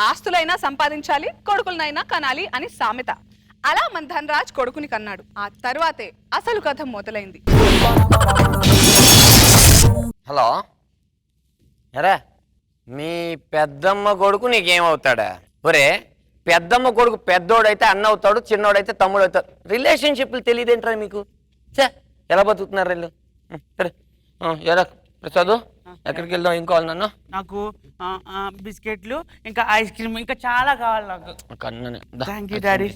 ఆస్తులైనా సంపాదించాలి, కొడుకులనైనా కనాలి అని సామెత. అలా మన ధనరాజ్ కొడుకుని కన్నాడు. ఆ తర్వాతే అసలు కథ మొదలైంది. హలో, ఎరా మీ పెద్దమ్మ కొడుకు నీకేమవుతాడా? ఒరే, పెద్దమ్మ కొడుకు పెద్దోడైతే అన్న అవుతాడు, చిన్నోడైతే తమ్ముడు అవుతాడు. రిలేషన్షిప్లు తెలియదేంట్రా మీకు? ఎలా బతుకుతున్నారు వీళ్ళు? సరే ఎరా ప్రసాద్, ఎక్కడికి వెళ్దాం? ఏం కావాలి నన్ను? నాకు బిస్కెట్లు, ఇంకా ఐస్ క్రీమ్, ఇంకా చాలా కావాలి నాకు. Thank you daddy.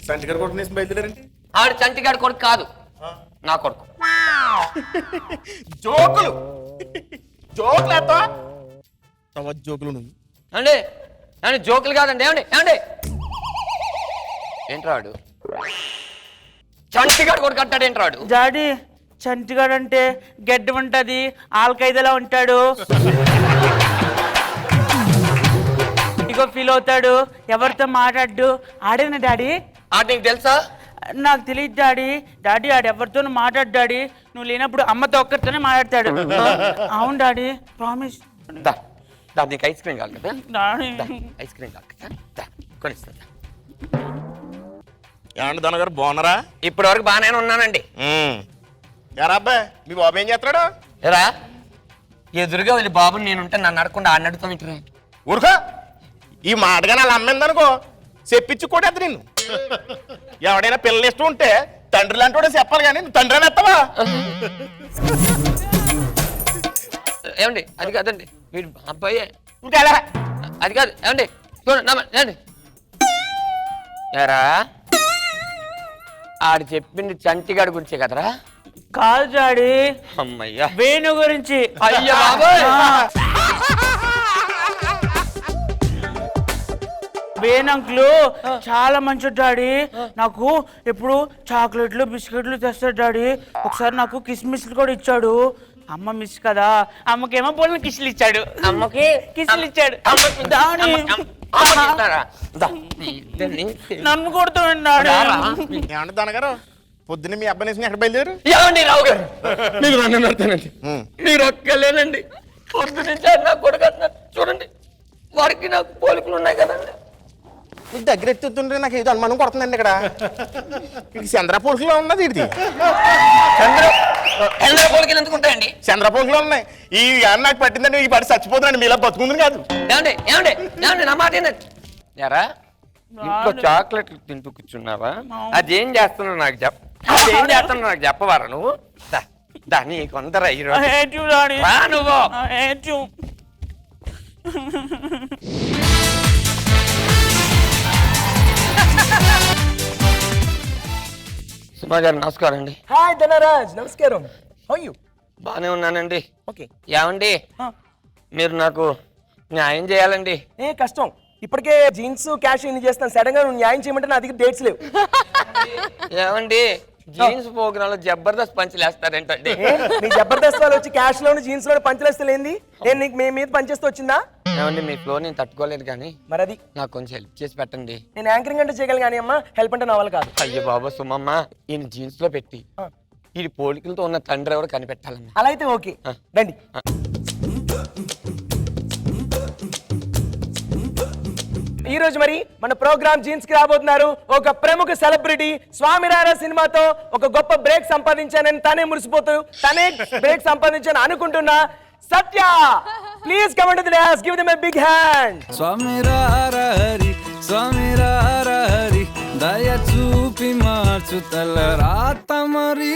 సంటిగారు కొడుకు బయలుదేరండి. ఆవిడ చంటిగాడి కొడుకు కాదు, నా కొడుకు. జోకులు జోకులేస్తా జోకులు నువ్వు ఏమండి? ఏమండి జోకులు కాదండి. ఏమండి ఏమండి ఏంట్రాడు చంటిగాడు కొడుకు అంటాడు? ఏంట్రాడు? డాడీ, చంటిగాడు అంటే గడ్డి ఉంటది, ఆల్కైదలా ఉంటాడు, ఇగో ఫీల్ అవుతాడు, ఎవరితో మాట్లాడు. ఆడేనా డాడీ? ఆడు నీకు తెలుసా? నాకు తెలియదు డాడీ. డాడీ ఆడు ఎవరితోనూ మాట్లాడు డాడీ. నువ్వు లేనప్పుడు అమ్మతో ఒక్కరితోనే మాట్లాడతాడు. అవును డాడీ, ప్రామిస్. నీకు ఐస్ క్రీమ్ కావాలి కదా? డాడీ ఐస్ క్రీమ్ కావాలి కదా? కొనిస్తా. ఏమండి దొనగారు, బాగున్నారా? ఇప్పటి వరకు బాగానే ఉన్నానండి. ఎరా అబ్బాయి, మీ బాబు ఏం చేస్తున్నాడు? ఎరా ఎదురుగా వెళ్ళి బాబుని నేనుంటే నన్ను అడగకుండా ఆడిని అడుగుతాం ఇంటి ఊరుకో. ఈ మాటగా నా అమ్మిందనుకో చెప్పించి కొట్టేద్దు నిన్ను. ఎవడైనా పిల్లలు ఇష్టం ఉంటే తండ్రి లాంటి వాడే చెప్పాలి, కానీ నువ్వు తండ్రి అని ఎత్తావా? ఏమండి అది కాదండి, మీరు అబ్బాయి ఇంకా ఎలా? అది కాదు. ఏమండి చూడండి, ఎరా ఆడు చెప్పింది చంటిగాడి గురించే కదరా? కాదు డాడీ, అమ్మయ్యా వేణు గురించి. అయ్యా బాబోయ్, వేణంకులు చాలా మంచి డాడీ. నాకు ఎప్పుడు చాక్లెట్లు, బిస్కెట్లు తెస్తాడు డాడీ. ఒకసారి నాకు కిస్మిస్లు కూడా ఇచ్చాడు. అమ్మ మిస్ కదా, అమ్మకేమో పోలిన కిస్లు ఇచ్చాడు, అమ్మకి కిస్లు ఇచ్చాడు. నన్ను కొడుతున్నాడు డాడీ. ఏమంటే దొనగారు, పొద్దున్న మీ అబ్బాయి ఎక్కడ బయలుదేరు? ఏమండి రావు గారు, మీకు నన్ను నడతానండి. మీరు ఒక్కలేనండి, పొద్దు నుంచి నా కొడుకు అంటున్నారు. చూడండి, వారికి నాకు పోలికలు ఉన్నాయి కదండి. నీకు దగ్గర ఎత్తుతుంటే నాకు ఏదో అనుమానం కొడుతుందండి. ఇక్కడ చంద్ర పోలికలో ఉన్నది. ఇది చంద్ర పోలికలు ఎందుకు ఉంటాయండి? చంద్ర పోలికలో ఉన్నాయి. ఈ నాకు పట్టిందండి, ఈ పడి చచ్చిపోతుందండి. మీలా బతుకుంది కాదు. ఏమండి ఏమండి ఏమండి నా మాట ఏంటండి? యారా ఇంట్లో చాక్లెట్లు తింటూ కూర్చున్నావా? అదేం చేస్తున్నావు నాకు అదేం చేస్తున్నావు నాకు చెప్పవారా నువ్వు? దాన్ని కొందరా ఈరోజు నువ్వు సుమా గారు నమస్కారం అండి. హాయ్ ధనరాజ్, నమస్కారం. How you? బానే ఉన్నానండి. ఓకే. ఏమండి మీరు నాకు న్యాయం చేయాలండి. ఏ కష్టం, ఇప్పటికే జీన్స్ క్యాష్ ఇన్ని చేస్తాను. సడన్ గా నువ్వు న్యాయం చేయమంటే నా దగ్గర డేట్స్ లేవు. ఏమండి జీన్స్ ప్రోగ్రామ్ లో జబర్దస్త్ పంచులు వేస్తారేంటండి? నీ జబర్దస్త్ వాళ్ళు వచ్చి క్యాష్ లోను జీన్స్ లోను పంచలేస్తే లేంది? నేను నీకు మీ మీద పనిచేస్తూ వచ్చిందా? ఏమండి మీ ఫ్లో నేను తట్టుకోలేదు, కానీ మరి అది నాకు కొంచెం హెల్ప్ చేసి పెట్టండి. నేను యాంకరింగ్ అంటే చేయగలను, కానీ అమ్మా హెల్ప్ అంటే నా వల్ల కాదు. అయ్యో బాబా సుమమ్మ, ఈయన జీన్స్ లో పెట్టి ఈ పోలికలతో ఉన్న తండ్రి ఎవరు కనిపెట్టాలమ్మా. అలా అయితే ఓకే, రండి. ఈ రోజు మరి మన ప్రోగ్రామ్ జీన్స్ కి రాబోతున్నారు ఒక ప్రముఖ సెలబ్రిటీ. స్వామిరారా సినిమాతో ఒక గొప్ప బ్రేక్ సంపాదించానని తనే మురిసిపోతూ తనే బ్రేక్ సంపాదించాను అనుకుంటున్నా Satya. Please come to the dance, give them a big hand. స్వామిరారా హరి, స్వామిరారా హరి, దయ చూపి మార్చు తల రాత మరి.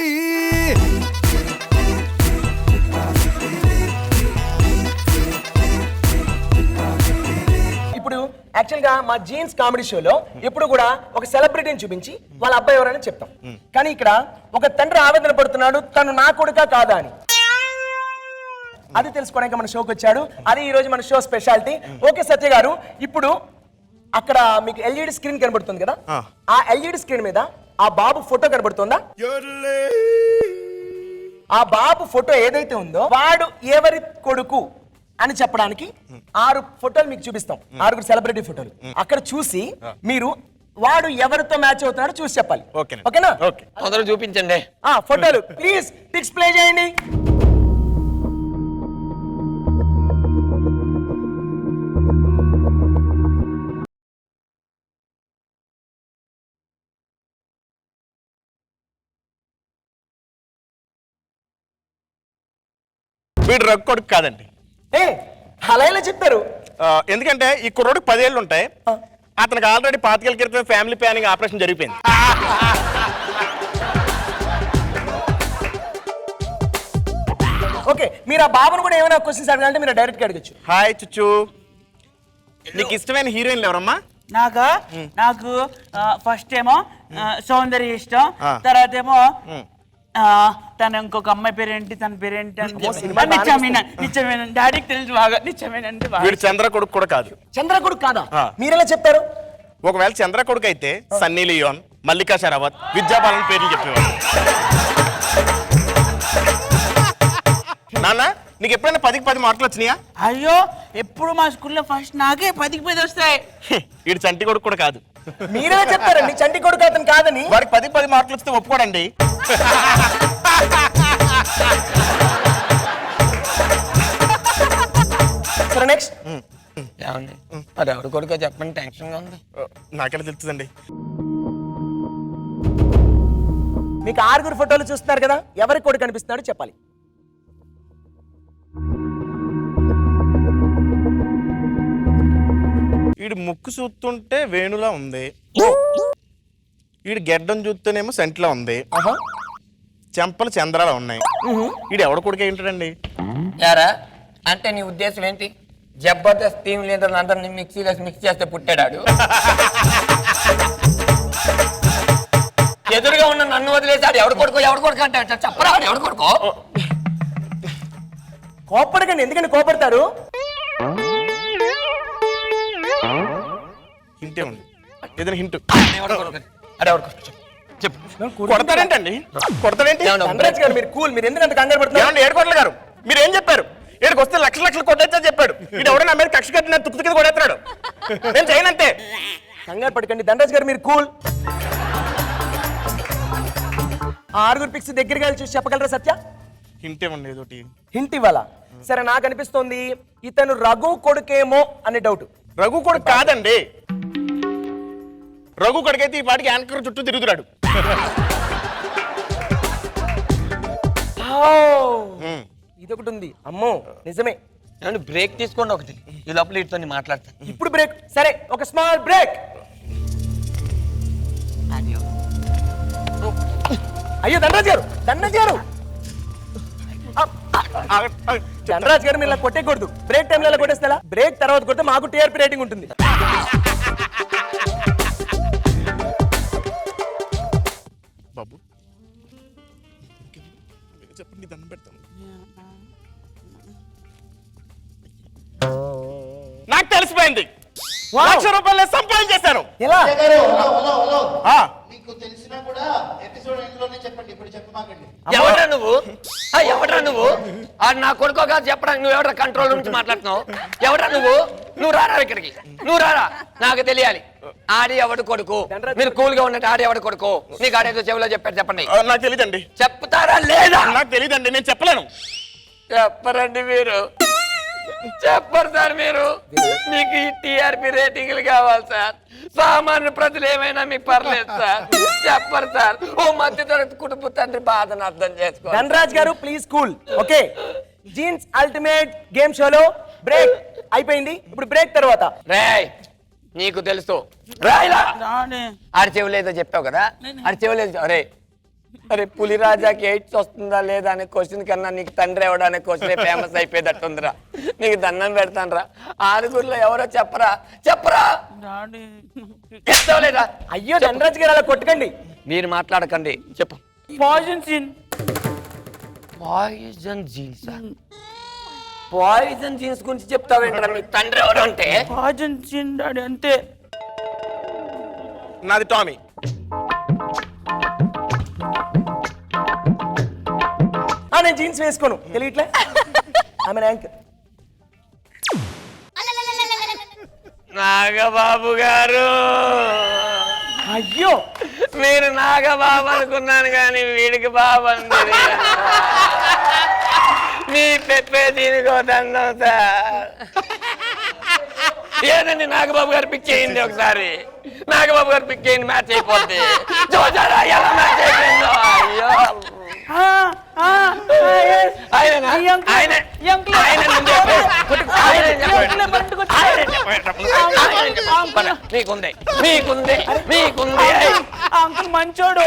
ఇప్పుడు యాక్చువల్ గా మా జీన్స్ కామెడీ షోలో ఎప్పుడు కూడా ఒక సెలబ్రిటీని చూపించి వాళ్ళ అబ్బాయి ఎవరైనా చెప్తాం. కానీ ఇక్కడ ఒక తండ్రి ఆవేదన పడుతున్నాడు, తను నా కొడుకా కాదా అని. అది తెలుసుకోవడానికి మన షోకి వచ్చాడు. అది ఈ రోజు మన షో స్పెషాలిటీ. ఓకే సత్య గారు, ఇప్పుడు అక్కడ మీకు ఎల్ఈడి స్క్రీన్ కనబడుతుంది కదా, ఆ ఎల్ఈడి స్క్రీన్ మీద ఆ బాబు ఫోటో కనబడుతుందా? ఆ బాబు ఫోటో ఏదైతే ఉందో వాడు ఎవరి కొడుకు అని చెప్పడానికి 6 ఫోటోలు మీకు చూపిస్తాం, 6 సెలబ్రిటీ ఫోటోలు. అక్కడ చూసి మీరు వాడు ఎవరితో మ్యాచ్ అవుతున్నాడో చూసి చెప్పాలి. ఓకేనా? తొందరగా చూపించండి ఫోటోలు ప్లీజ్. పిక్స్ ప్లే చేయండి. వీడు రఘు కొడుకు కాదండి. ఏ అలా ఇలా చెప్పారు? ఎందుకంటే ఈ కుర్రోడికి 10 ఏళ్ళు ఉంటాయి. అతనికి ఆల్రెడీ 25 ఏళ్ల క్రితం ఫ్యామిలీ ప్లానింగ్ ఆపరేషన్ జరిగిపోయింది. ఓకే, మీరు ఆ బాబును కూడా ఏమైనా క్వశ్చన్స్ అడగాలంటే మీరు డైరెక్ట్గా అడగచ్చు. హాయ్ చుచ్చు, నీకు ఇష్టమైన హీరోయిన్లు ఎవరమ్మా? నాకు ఫస్ట్ ఏమో సౌందర్య ఇష్టం, ఆ. తర్వాత ఏమో తన ఇంకొక అమ్మాయి పేరేంటి, తన పేరేంటి నిత్యమేన డాడీకి తెలుసు బాగా, నిత్యమేనంటే బాగా. వీడు చంద్ర కొడుకు కూడా కాదు. చంద్ర కొడుకు కాదా? ఆ. మీరెలా చెప్తారు? ఒకవేళ చంద్ర కొడుకు అయితే సన్నీ లియోన్, మల్లికా షరావత్, విద్యాబాలన్ పేర్లు చెప్పేవాడు. నాన్న, నీకు ఎప్పుడైనా 10కి 10 మార్కులు వచ్చినాయా? అయ్యో, ఎప్పుడు మా స్కూల్లో ఫస్ట్ నాకే 10కి 10 వస్తాయి. వీడు చంటి కొడుకు కూడా కాదు. మీరే చెప్తారండి చంటి కొడుకు అతను కాదని. వాడికి 10కి 10 మార్కులు వస్తే ఒప్పుకోడండి. సరే నెక్స్ట్. ఏమండి అది ఎవరి కొడుకో చెప్పండి, టెన్షన్గా ఉంది. నాకెలా తెలుస్తుందండి? మీకు 6 ఫోటోలు చూస్తున్నారు కదా, ఎవరి కొడుకు కనిపిస్తున్నాడో చెప్పాలి. వీడు ముక్కు చూస్తుంటే వేణులా ఉంది, వీడు గెడ్డం చూస్తేనేమో సెంట్లా ఉంది, చెంపలు చంద్రాలా ఉన్నాయి. వీడు ఎవడ కొడుకు ఏంటండి? యారా అంటే నీ ఉద్దేశం ఏంటి? జబర్దస్త్ టీం లీడర్ అందరినీ మిక్స్ చేస్తే పుట్టాడు. ఎదురుగా ఉన్న నన్ను వదిలేసాడు. ఎవడు కొడుకో అంటే చెప్పరా ఎవడు కొడుకో? కోపడకండి, ఎందుకంటే కోపడతారు. హింటే ఉంది, ఏదైనా హింట్ అడే ఎవడు కొడుకు చెప్పు. కొడతారేంటండి? కొడతారేంటి? ధనరాజ్ గారు మీరు కూల్, మీరు ఎందుకంటే కంగారు పడుతున్నారు? ఏమండి ఏడుకోట్ల గారు, మీరు ఏం చెప్పారు? ఏడుకు వస్తే లక్షలు కొట్టేస్తా చెప్పాడు. ఇది ఎవడో నా మీద కక్ష కట్టిన తుక్కు కింద కొడేస్తున్నాడు. నేను చేయనంతే. కంగారు పడకండి ధనరాజ్ గారు, మీరు కూల్. 6 పిక్స్ దగ్గరగా చూసి చెప్పగలరా సత్య? హింట్ ఇవ్వండి ఏదోటి. హింట్ ఇవ్వాలా? సరే, నాకు అనిపిస్తోంది ఇతను రఘు కొడుకేమో అనే డౌట్. రఘు కొడుకు కాదండి. రఘు కొడుకైతే ఈ పాటికి యాంకర్ చుట్టూ తిరుగుతున్నాడు. ఇదొకటి ఉంది. అమ్మో నిజమే. బ్రేక్ తీసుకోండి ఒకటి, ఈ లోపల వీటితో మాట్లాడతాను. ఇప్పుడు బ్రేక్. సరే, ఒక స్మాల్ బ్రేక్. అయ్యో ధనరాజ్ గారు, ధనరాజ్ గారు మీరు ఇలా కొట్టేకూడదు. బ్రేక్ టైంలో ఇలా కొట్టేస్తా. బ్రేక్ తర్వాత కొడితే మాకు టీఆర్పీ రేటింగ్ ఉంటుంది. బాబు చెప్పండి, దండం పెడతాను. నాకు తెలిసిపోయింది. ₹1,00,000 సంపాదించేశాను. ఎలా? మీకు తెలిసినా కూడా ఎపిసోడ్ ఎండ్లోనే చెప్పండి, ఇప్పుడు చెప్పమాకండి. ఎవడ్రా నువ్వు? అది నా కొడుకో కాదు చెప్పడానికి. నువ్వు ఎవడ కంట్రోల్ నుంచి మాట్లాడుతున్నావు? ఎవడ్రా నువ్వు రారా ఇక్కడికి, నువ్వు రారా, నాకు తెలియాలి. ఆడి ఎవడు కొడుకు? మీరు కూల్ గా ఉన్నట్టు ఆడి ఎవడు కొడుకు? నీకు ఆడేదో చెవిలో చెప్పారు, చెప్పండి. నాకు తెలియదండి. చెప్తారా లేదా? నాకు తెలియదండి, నేను చెప్పలేను. చెప్పరండి మీరు, చెప్పరు సార్ మీరు. మీకు ఈ టీఆర్పీ రేటింగ్లు కావాలి సార్. సామాన్య ప్రజలు ఏమైనా మీకు పర్లేదు సార్. చెప్పరు సార్. ఓ మధ్య తరగతి కుటుంబ తండ్రి బాధను అర్థం చేసుకో. ధనరాజ్ గారు please cool. Okay, jeans ultimate game షోలో బ్రేక్ అయిపోయింది. ఇప్పుడు బ్రేక్ తర్వాత రేయ్, నీకు తెలుసు రాయిలా ఆడి చెవులేదో చెప్పావు కదా, ఆడి చెవులేదు. అరే పులిరాజాకి 8 వస్తుందా లేదా అనే క్వశ్చన్ కన్నా నీకు తండ్రి ఎవడా అనే క్వశ్చన్ ఫేమస్ అయిపోయేటట్టుందిరా. నీకు దండం పెడతానురా. 6గురిలో ఎవరో చెప్పరా లేదా? అయ్యో ధనరాజ్ గారు అలా కొట్టకండి. మీరు మాట్లాడకండి, చెప్పు. Poison scene. Poison jeans, poison jeans గురించి చెప్తావేంట్రా? మీ తండ్రి ఎవరు అంటే? పాయిజన్ సీన్ డాడీ అంతే. నాది టామీ. నేను జీన్స్ వేసుకోను, తెలియట్లే. ఆమె యాంకర్. నాగబాబు గారు, అయ్యో మీరు నాగబాబు అనుకున్నాను కానీ వీడికి బాబు అంది. మీ పెప్పే దీనికో దండం సార్. ఏదండి నాగబాబు గారు పిక్ చేయండి ఒకసారి. నాగబాబు గారు పిక్ చేయండి, మ్యాచ్ అయిపోద్ది. చూసారా ఎలా మ్యాచ్ అయిపోయిందో? అయ్యో yes. ఆయనేనా? ఈ uncle. ఆయనే. ఈ uncle. ఆయనే ముందే. ఆయనే ఈ uncle పట్టుకొచ్చి- ఆయనే చెప్పేటప్పుడు. ఆయనే చెప్పేటప్పుడు. పద, మీకుంది మీకుంది మీకుంది ఆ అంకుల్ మంచోడు